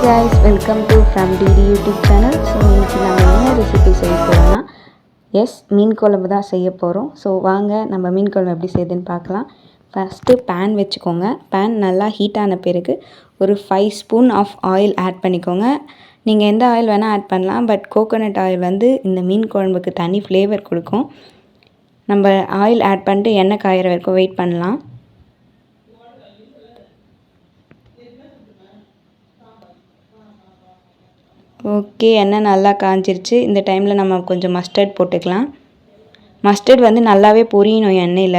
guys, welcome to from DD YouTube channel. So இன்றைக்கி நம்ம என்ன ரெசிபி செய்ய போகிறோம்னா மீன் குழம்பு தான் செய்ய போகிறோம். ஸோ வாங்க நம்ம மீன் குழம்பு எப்படி செய்யுதுன்னு பார்க்கலாம். ஃபஸ்ட்டு பேன் வச்சுக்கோங்க. பேன் நல்லா ஹீட் ஆன பிறகு ஒரு 5 ஸ்பூன் ஆஃப் ஆயில் ஆட் பண்ணிக்கோங்க. நீங்கள் எந்த ஆயில் வேணால் ஆட் பண்ணலாம், பட் கோகோனட் ஆயில் வந்து இந்த மீன் குழம்புக்கு தனி ஃப்ளேவர் கொடுக்கும். நம்ம ஆயில் ஆட் பண்ணிட்டு எண்ணெய் காயிற வரைக்கும் வெயிட் பண்ணலாம். ஓகே, எண்ணெய் நல்லா காஞ்சிருச்சு. இந்த டைமில் நம்ம கொஞ்சம் மஸ்டர்ட் போட்டுக்கலாம். மஸ்டர்ட் வந்து நல்லாவே பொரியணும் எண்ணெயில்.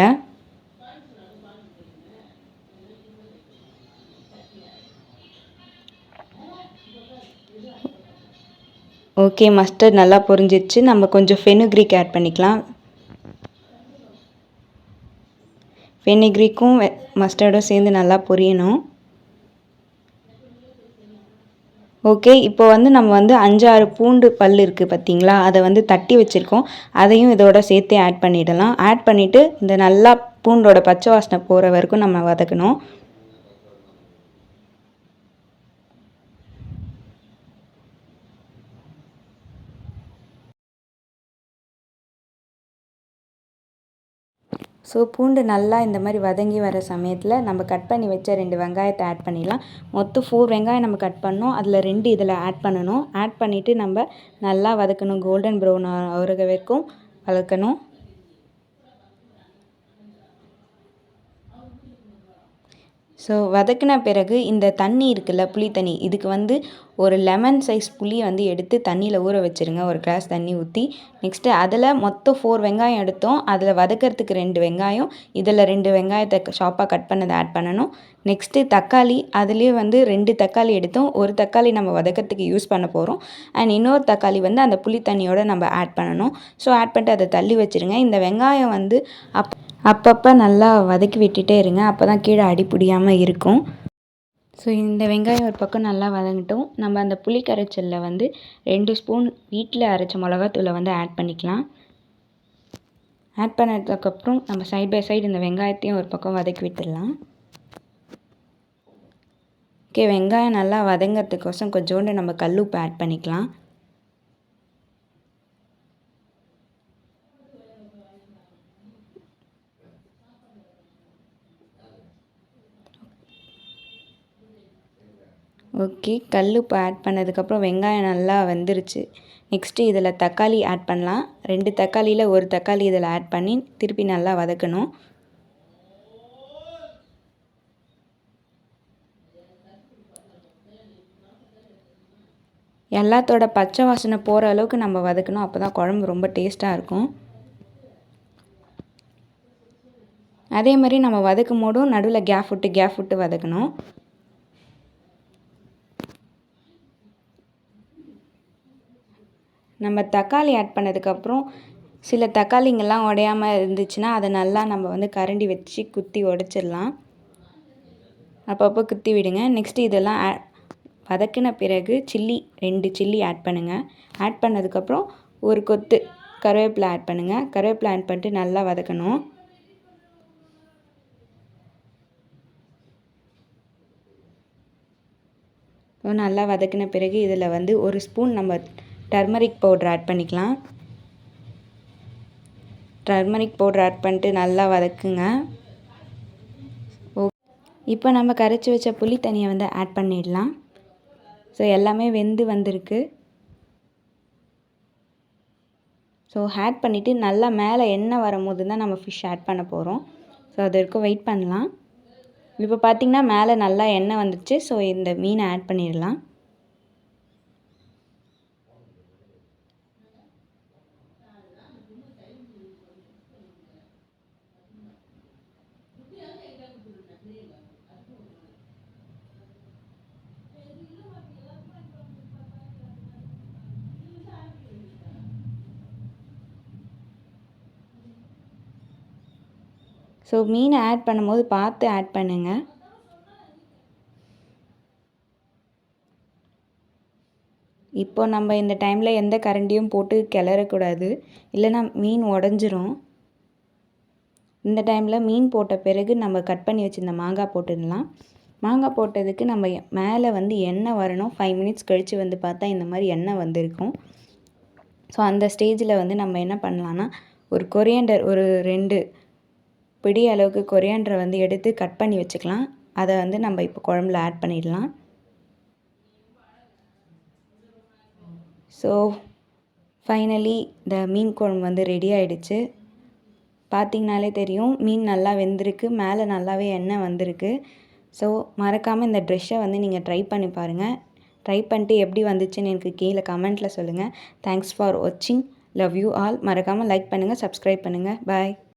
ஓகே, மஸ்டர்ட் நல்லா பொரிஞ்சிருச்சு. நம்ம கொஞ்சம் ஃபெனுக்ரீக் ஆட் பண்ணிக்கலாம். ஃபெனுக்ரீக்கும் மஸ்டர்டும் சேர்ந்து நல்லா பொரியணும். ஓகே, இப்போ வந்து நம்ம வந்து 5-6 பூண்டு பல் இருக்குது பார்த்திங்களா, அதை வந்து தட்டி வச்சுருக்கோம். அதையும் இதோட சேர்த்து ஆட் பண்ணிடலாம். ஆட் பண்ணிவிட்டு இந்த நல்லா பூண்டோட பச்சை வாசனை போகிற வரைக்கும் நம்ம வதக்கணும். ஸோ பூண்டு நல்லா இந்த மாதிரி வதங்கி வர சமயத்தில் நம்ம கட் பண்ணி வச்ச 2 வெங்காயத்தை ஆட் பண்ணிடலாம். மொத்தம் 4 வெங்காயம் நம்ம கட் பண்ணோம். அதில் 2 இதில் ஆட் பண்ணணும். ஆட் பண்ணிவிட்டு நம்ம நல்லா வதக்கணும். கோல்டன் ப்ரௌன் ஆகிற வரைக்கும் வதக்கணும். ஸோ வதக்கின பிறகு இந்த தண்ணி இருக்குல்ல, புளி தண்ணி, இதுக்கு வந்து ஒரு லெமன் சைஸ் புளி வந்து எடுத்து தண்ணியில் ஊற வச்சுருங்க, ஒரு கிளாஸ் தண்ணி ஊற்றி. நெக்ஸ்ட்டு அதில் மொத்தம் 4 வெங்காயம் எடுத்தோம். அதில் வதக்கிறதுக்கு 2 வெங்காயம், இதில் 2 வெங்காயத்தை ஷாப்பாக கட் பண்ணதை ஆட் பண்ணணும். நெக்ஸ்ட்டு தக்காளி, அதுலேயே வந்து 2 தக்காளி எடுத்தோம். ஒரு தக்காளி நம்ம வதக்கிறதுக்கு யூஸ் பண்ண போகிறோம். அண்ட் இன்னொரு தக்காளி வந்து அந்த புளி தண்ணியோடு நம்ம ஆட் பண்ணணும். ஸோ ஆட் பண்ணிட்டு அதை தள்ளி வச்சுருங்க. இந்த வெங்காயம் வந்து அப்பப்போ நல்லா வதக்கி விட்டுட்டே இருங்க, அப்போ தான் கீழே அடிப்பிடியாமல் இருக்கும். ஸோ இந்த வெங்காயம் ஒரு பக்கம் நல்லா வதங்கட்டும். நம்ம அந்த புளி கரைச்சலில் வந்து 2 ஸ்பூன் வீட்டில் அரைச்ச மிளகாத்தூளை வந்து ஆட் பண்ணிக்கலாம். ஆட் பண்ணதுக்கப்புறம் நம்ம சைட் பை சைடு இந்த வெங்காயத்தையும் ஒரு பக்கம் வதக்கி விட்டுடலாம். ஓகே, வெங்காயம் நல்லா வதங்கிறதுக்கோசம் கொஞ்சோண்டு நம்ம கல்லுப்பு ஆட் பண்ணிக்கலாம். ஓகே, கல்லுப்பு ஆட் பண்ணதுக்கப்புறம் வெங்காயம் நல்லா வெந்துருச்சு. நெக்ஸ்ட்டு இதில் தக்காளி ஆட் பண்ணலாம். 2 தக்காளியில் ஒரு தக்காளி இதில் ஆட் பண்ணி திருப்பி நல்லா வதக்கணும். எல்லாத்தோட பச்சை வாசனை போகிற அளவுக்கு நம்ம வதக்கணும். அப்போ தான் குழம்பு ரொம்ப டேஸ்ட்டாக இருக்கும். அதே மாதிரி நம்ம வதக்கும் போதும் நடுவில் கேப் விட்டு வதக்கணும். நம்ம தக்காளி ஆட் பண்ணதுக்கப்புறம் சில தக்காளிங்கெல்லாம் உடையாமல் இருந்துச்சுன்னா அதை நல்லா நம்ம வந்து கரண்டி வச்சு குத்தி உடைச்சிடலாம். அப்பப்போ குத்தி விடுங்க. நெக்ஸ்ட்டு இதெல்லாம் வதக்கின பிறகு 2 சில்லி ஆட் பண்ணுங்கள். ஆட் பண்ணதுக்கப்புறம் ஒரு கொத்து கருவேப்பிலை ஆட் பண்ணுங்கள். கருவேப்பிலை ஆட் பண்ணிட்டு நல்லா வதக்கணும். நல்லா வதக்கின பிறகு இதில் வந்து 1 ஸ்பூன் நம்ம டர்மரிக் பவுடர் ஆட் பண்ணிக்கலாம். டர்மரிக் பவுடர் ஆட் பண்ணிட்டு நல்லா வதக்குங்க. இப்போ நம்ம கரைச்சி வச்ச புளி தண்ணியை வந்து ஆட் பண்ணிடலாம். ஸோ எல்லாமே வெந்து வந்திருக்கு. ஸோ ஆட் பண்ணிவிட்டு நல்லா மேலே எண்ணெய் வரும்போது தான் நம்ம ஃபிஷ் ஆட் பண்ண போகிறோம். ஸோ அது வரைக்கும் வெயிட் பண்ணலாம். இப்போ பார்த்திங்கன்னா மேலே நல்லா எண்ணெய் வந்துடுச்சு. ஸோ இந்த மீனை ஆட் பண்ணிடலாம். ஸோ மீனை ஆட் பண்ணும்போது பார்த்து ஆட் பண்ணுங்கள். இப்போ நம்ம இந்த டைமில் எந்த கரண்டியும் போட்டு கிளறக்கூடாது, இல்லைன்னா மீன் உடஞ்சிரும். இந்த டைமில் மீன் போட்ட பிறகு நம்ம கட் பண்ணி வச்சுருந்த மாங்காய் போட்டுடலாம். மாங்காய் போட்டதுக்கு நம்ம மேலே வந்து எண்ணெய் வரணும். 5 மினிட்ஸ் கழித்து வந்து பார்த்தா இந்த மாதிரி எண்ணெய் வந்திருக்கும். ஸோ அந்த ஸ்டேஜில் வந்து நம்ம என்ன பண்ணலான்னா, ஒரு கொரியாண்டர் ஒரு 2 பிடி அளவுக்கு கொரியாண்டரை வந்து எடுத்து கட் பண்ணி வச்சுக்கலாம். அதை வந்து நம்ம இப்போ குழம்புல ஆட் பண்ணிடலாம். ஸோ ஃபைனலி இந்த மீன் குழம்பு வந்து ரெடி ஆகிடுச்சு. பார்த்திங்கனாலே தெரியும் மீன் நல்லா வெந்திருக்கு, மேலே நல்லாவே எண்ணெய் வந்திருக்கு. ஸோ மறக்காமல் இந்த ட்ரெஷ்ஷை வந்து நீங்கள் ட்ரை பண்ணி பாருங்கள். ட்ரை பண்ணிட்டு எப்படி வந்துச்சுன்னு எனக்கு கீழே கமெண்ட்டில் சொல்லுங்கள். தேங்க்ஸ் ஃபார் வாட்சிங். Love you all. மறக்காமல் லைக் பண்ணுங்கள், சப்ஸ்கிரைப் பண்ணுங்கள். பாய்.